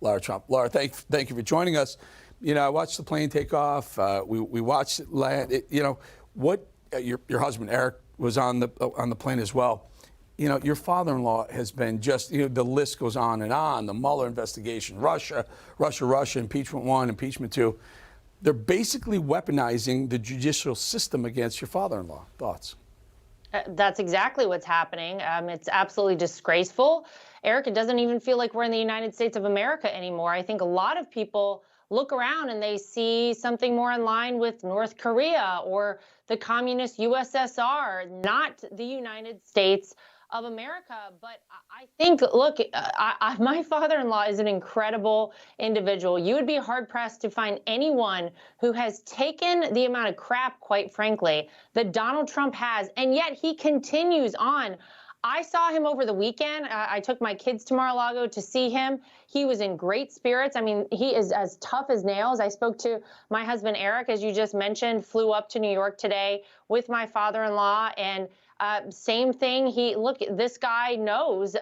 Lara Trump. Lara, thank you for joining us. You know, I watched the plane take off. We watched it land. Your husband Eric was on the plane as well. You know, your father-in-law has been just, the list goes on and on. The Mueller investigation, Russia, impeachment 1, impeachment 2. They're basically weaponizing the judicial system against your father-in-law. Thoughts? That's exactly what's happening. It's absolutely disgraceful. Eric, it doesn't even feel like we're in the United States of America anymore. I think a lot of people look around and they see something more in line with North Korea or the communist USSR, not the United States of America. But I think, look, my father-in-law is an incredible individual. You would be hard-pressed to find anyone who has taken the amount of crap, quite frankly, that Donald Trump has, and yet he continues on. I saw him over the weekend. I took my kids to Mar-a-Lago to see him. He was in great spirits. I mean, he is as tough as nails. I spoke to my husband, Eric, as you just mentioned, flew up to New York today with my father-in-law, and same thing. Look, this guy knows.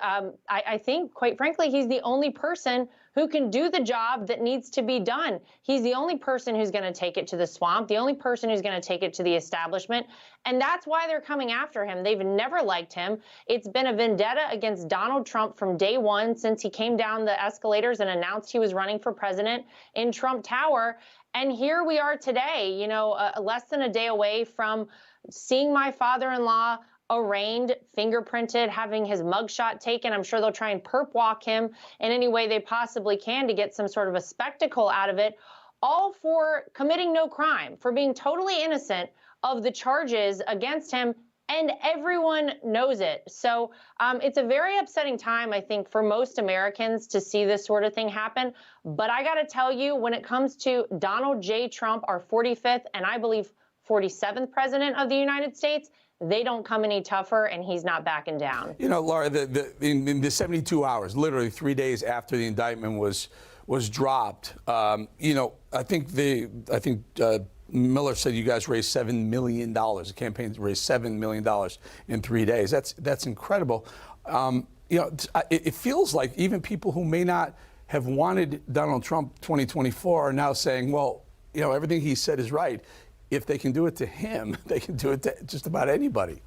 I think, quite frankly, he's the only person who can do the job that needs to be done. He's the only person who's going to take it to the swamp, the only person who's going to take it to the establishment. And that's why they're coming after him. They've never liked him. It's been a vendetta against Donald Trump from day one, since he came down the escalators and announced he was running for president in Trump Tower. And here we are today, less than a day away from seeing my father-in-law arraigned, fingerprinted, having his mugshot taken. I'm sure they'll try and perp walk him in any way they possibly can to get some sort of a spectacle out of it, all for committing no crime, for being totally innocent of the charges against him, and everyone knows it. So it's a very upsetting time, I think, for most Americans to see this sort of thing happen. But I got to tell you, when it comes to Donald J. Trump, our 45th and I believe 47th president of the United States, they don't come any tougher, and he's not backing down. You know, Laura, in the 72 hours, literally 3 days after the indictment was dropped, I think Miller said you guys raised $7 million. The campaign raised $7 million in 3 days. That's incredible. It feels like even people who may not have wanted Donald Trump 2024 are now saying, well, everything he said is right. If they can do it to him, they can do it to just about anybody.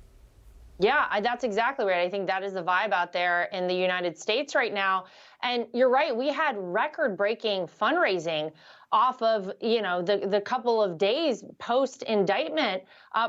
Yeah, that's exactly right. I think that is the vibe out there in the United States right now. And you're right, we had record-breaking fundraising off of, the couple of days post-indictment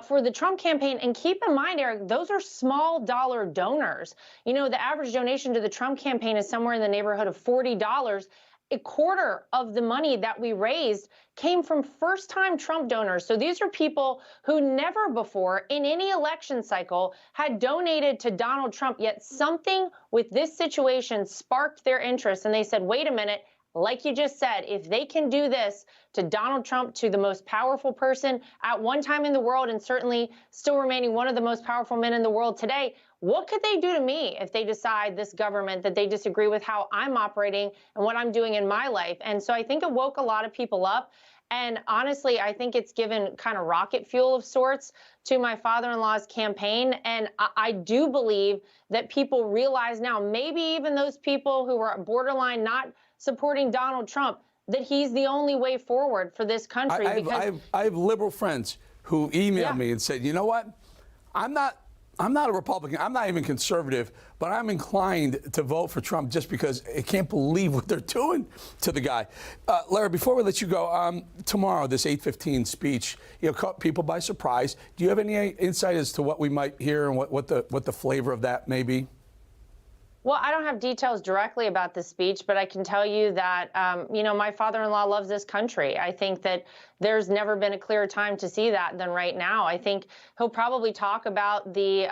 for the Trump campaign. And keep in mind, Eric, those are small dollar donors. The average donation to the Trump campaign is somewhere in the neighborhood of $40. A quarter of the money that we raised came from first-time Trump donors. So these are people who never before in any election cycle had donated to Donald Trump, yet something with this situation sparked their interest. And they said, wait a minute, like you just said, if they can do this to Donald Trump, to the most powerful person at one time in the world, and certainly still remaining one of the most powerful men in the world today, what could they do to me if they decide, this government, that they disagree with how I'm operating and what I'm doing in my life? And so I think it woke a lot of people up. And honestly, I think it's given kind of rocket fuel of sorts to my father-in-law's campaign. And I do believe that people realize now, maybe even those people who were borderline not supporting Donald Trump, that he's the only way forward for this country. I have liberal friends who emailed me and said, you know what, I'm not a Republican. I'm not even conservative, but I'm inclined to vote for Trump just because I can't believe what they're doing to the guy. Larry, before we let you go, tomorrow, this 8:15 speech, caught people by surprise. Do you have any insight as to what we might hear and what the flavor of that may be? Well, I don't have details directly about the speech, but I can tell you that, my father-in-law loves this country. I think that there's never been a clearer time to see that than right now. I think he'll probably talk about the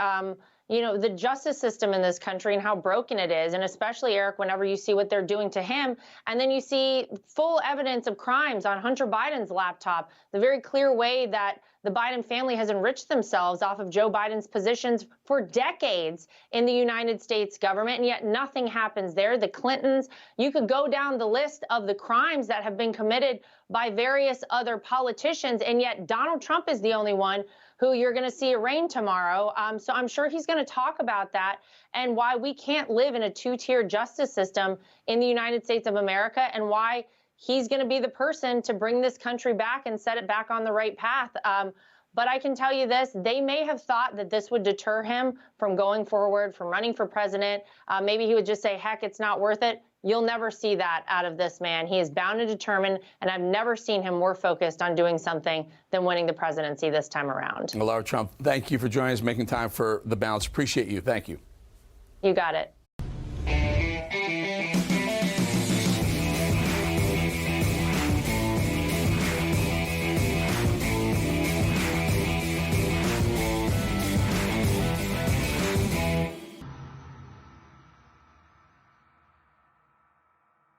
justice system in this country and how broken it is. And especially, Eric, whenever you see what they're doing to him, and then you see full evidence of crimes on Hunter Biden's laptop, the very clear way that the Biden family has enriched themselves off of Joe Biden's positions for decades in the United States government, and yet nothing happens there. The Clintons, you could go down the list of the crimes that have been committed by various other politicians, and yet Donald Trump is the only one who you're going to see arraigned tomorrow. So I'm sure he's going to talk about that and why we can't live in a two-tier justice system in the United States of America, and why he's going to be the person to bring this country back and set it back on the right path. But I can tell you this, they may have thought that this would deter him from going forward, from running for president. Maybe he would just say, heck, it's not worth it. You'll never see that out of this man. He is bound and determined, and I've never seen him more focused on doing something than winning the presidency this time around. Lara Trump, thank you for joining us, making time for The Balance. Appreciate you. Thank you. You got it.